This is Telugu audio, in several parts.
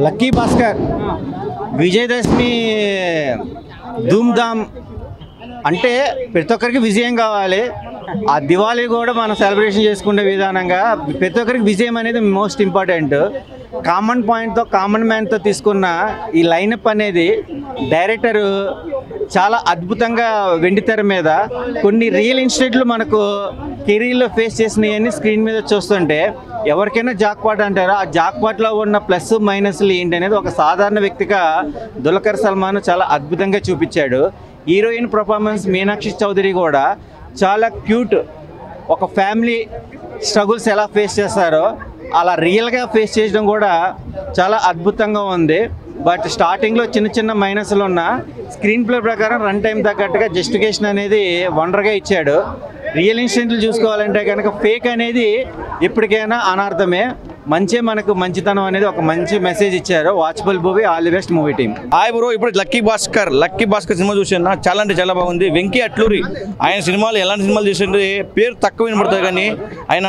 లక్కీ భాస్కర్ విజయదశమి ధూమ్ధామ్ అంటే ప్రతి ఒక్కరికి విజయం కావాలి. ఆ దివాళీ కూడా మనం సెలబ్రేషన్ చేసుకునే విధానంగా ప్రతి ఒక్కరికి విజయం అనేది మోస్ట్ ఇంపార్టెంట్. కామన్ పాయింట్తో కామన్ మ్యాన్తో తీసుకున్న ఈ లైనప్ అనేది డైరెక్టరు చాలా అద్భుతంగా వెండితెర మీద కొన్ని రియల్ ఇన్సిడెంట్లు మనకు కెరీర్లో ఫేస్ చేసినవన్నీ స్క్రీన్ మీద చూస్తుంటే ఎవరికైనా జాక్పాట్ అంటారో ఆ జాక్పాట్లో ఉన్న ప్లస్ మైనస్లు ఏంటి అనేది ఒక సాధారణ వ్యక్తిగా దుల్కర్ సల్మాన్ చాలా అద్భుతంగా చూపించాడు. హీరోయిన్ పర్ఫార్మెన్స్ మీనాక్షి చౌదరి కూడా చాలా క్యూట్. ఒక ఫ్యామిలీ స్ట్రగుల్స్ ఎలా ఫేస్ చేస్తారో అలా రియల్గా ఫేస్ చేయడం కూడా చాలా అద్భుతంగా ఉంది. బట్ స్టార్టింగ్లో చిన్న చిన్న మైనస్లు ఉన్న స్క్రీన్ ప్లే ప్రకారం రన్ టైం తగ్గట్టుగా జస్టిఫికేషన్ అనేది వండర్గా ఇచ్చాడు. రియల్ ఇన్సిడెంట్లు చూసుకోవాలంటే కనుక ఫేక్ అనేది ఎప్పటికైనా అనార్థమే. మనకు మంచితనం అనేది ఒక మంచి మెసేజ్ ఇచ్చారు. Watchable movie. All the best movie team. Hi bro, ఇప్పుడు లక్కీ భాస్కర్ సినిమా చూసాను. చాలా అంటే చాలా బాగుంది. వెంకీ అట్లూరి ఆయన సినిమాలు ఎలాంటి సినిమాలు చేసిండే పేరు తక్కువ వినబడతాయి, కానీ ఆయన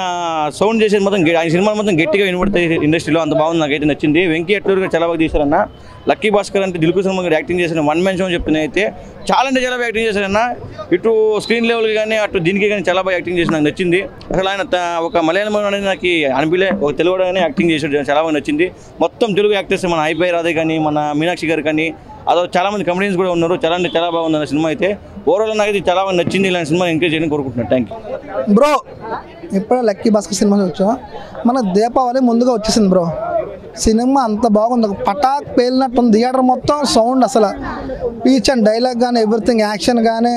సౌండ్ చేసేది మొత్తం ఆయన సినిమాలు మొత్తం గట్టిగా వినబడతాయి ఇండస్ట్రీలో. అంత బాగుంది, నాకైతే నచ్చింది. వెంకీ అట్లూరి చాలా బాగా తీశారన్న. లక్కీ భాస్కర్ అంటే దిల్కు సినిమా యాక్టింగ్ చేసిన వన్ మ్యాన్ షో చెప్తున్నా అయితే చాలా అంటే చాలా బాగా యాక్టింగ్ చేశారన్న. ఇటు స్క్రీన్ లెవెల్కి కానీ అటు దీనికి కానీ చాలా బాగా యాక్టింగ్ చేసి నాకు నచ్చింది. అసలు ఆయన ఒక మలయాళం అనేది నాకు అనిపిలే, ఒక తెలుగు కానీ యాక్టింగ్ చేసాడు, చాలా బాగా నచ్చింది. మొత్తం తెలుగు యాక్టర్స్ మన ఐపై రాధే కానీ మన మీనాక్షి గారు కానీ అదో చాలామంది కమెడియన్స్ కూడా ఉన్నారు. చాలా అంటే చాలా బాగుంది సినిమా అయితే. ఓవరాల్ నాకైతే చాలా బాగా నచ్చింది. ఇలాంటి సినిమా ఎంకరేజ్ చేయడం కోరుకుంటున్నాను. Thank you bro. ఇప్పుడే లక్కీ భాస్కర్ సినిమా వచ్చాం. మన దీపావళి ముందుగా వచ్చేసింది బ్రో. సినిమా అంత బాగుంది, పటాక్ పేలినట్టుంది థియేటర్ మొత్తం. సౌండ్ అసలు స్పీచ్ అండ్ డైలాగ్ కానీ ఎవ్రీథింగ్ యాక్షన్ కానీ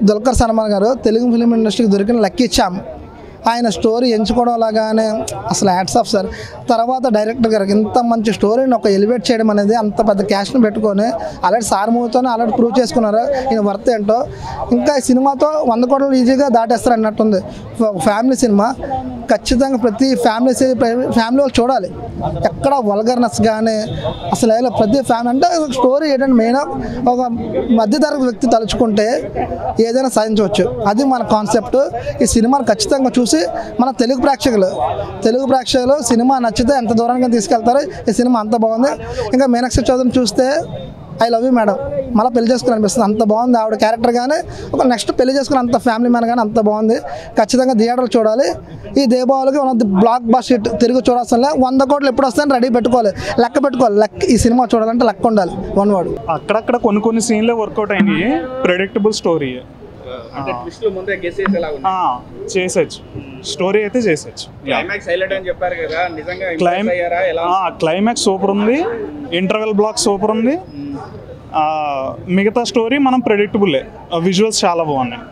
దుల్కర్ సల్మాన్ గారు తెలుగు ఫిలిం ఇండస్ట్రీకి దొరికిన లక్కీ చామ్. ఆయన స్టోరీ ఎంచుకోవడం లాగానే అసలు హ్యాట్స్ ఆఫ్ సార్. తర్వాత డైరెక్టర్ గారికి ఇంత మంచి స్టోరీని ఒక ఎలివేట్ చేయడం అనేది, అంత పెద్ద క్యాష్ని పెట్టుకొని ఆల్రెడీ సార్ మూవీతోనే ఆల్రెడీ ప్రూవ్ చేసుకున్నారు ఈయన వర్త్ ఏంటో. ఇంకా ఈ సినిమాతో 100 కోట్లు ఈజీగా దాటేస్తారు అన్నట్టుంది. ఫ్యామిలీ సినిమా ఖచ్చితంగా ప్రతి ఫ్యామిలీ వాళ్ళు చూడాలి. ఎక్కడ వల్గర్నెస్ కానీ అసలు ప్రతి ఫ్యామిలీ అంటే స్టోరీ ఏంటంటే మెయిన్ ఒక మధ్యతరగతి వ్యక్తి తలుచుకుంటే ఏదైనా సాధించవచ్చు. అది మన కాన్సెప్ట్. ఈ సినిమాను ఖచ్చితంగా చూసి మన తెలుగు ప్రేక్షకులు సినిమా నచ్చితే ఎంత దూరంగా తీసుకెళ్తారో. ఈ సినిమా అంత బాగుంది. ఇంకా మీనాక్షి చౌదరిని చూస్తే ఐ లవ్ యూ మేడం, మళ్ళీ పెళ్లి చేసుకుని అనిపిస్తుంది. అంత బాగుంది ఆవిడ క్యారెక్టర్ కానీ, ఒక నెక్స్ట్ పెళ్లి చేసుకుని అంత ఫ్యామిలీ మ్యాన్ కానీ అంత బాగుంది. ఖచ్చితంగా థియేటర్లు చూడాలి. ఈ దీపావళికి one of the block buster తిరిగి చూడాల్సిన 100 కోట్లు ఎప్పుడు వస్తాయని రెడీ పెట్టుకోవాలి, లెక్క పెట్టుకోవాలి. ఈ సినిమా చూడాలంటే లెక్క ఉండాలి. One word. అక్కడక్కడ కొన్ని సీన్లే వర్కౌట్ అయినాయి. ప్రెడిక్టబుల్ స్టోరీ చేసచ్చు. స్టోరీ అయితే చేసచ్చు. క్లైమాక్స్ సూపర్ ఉంది. ఇంటర్వెల్ బ్లాక్ సూపర్ ఉంది. మిగతా స్టోరీ మనం ప్రెడిక్టబుల్. విజువల్స్ చాలా బాగున్నాయి.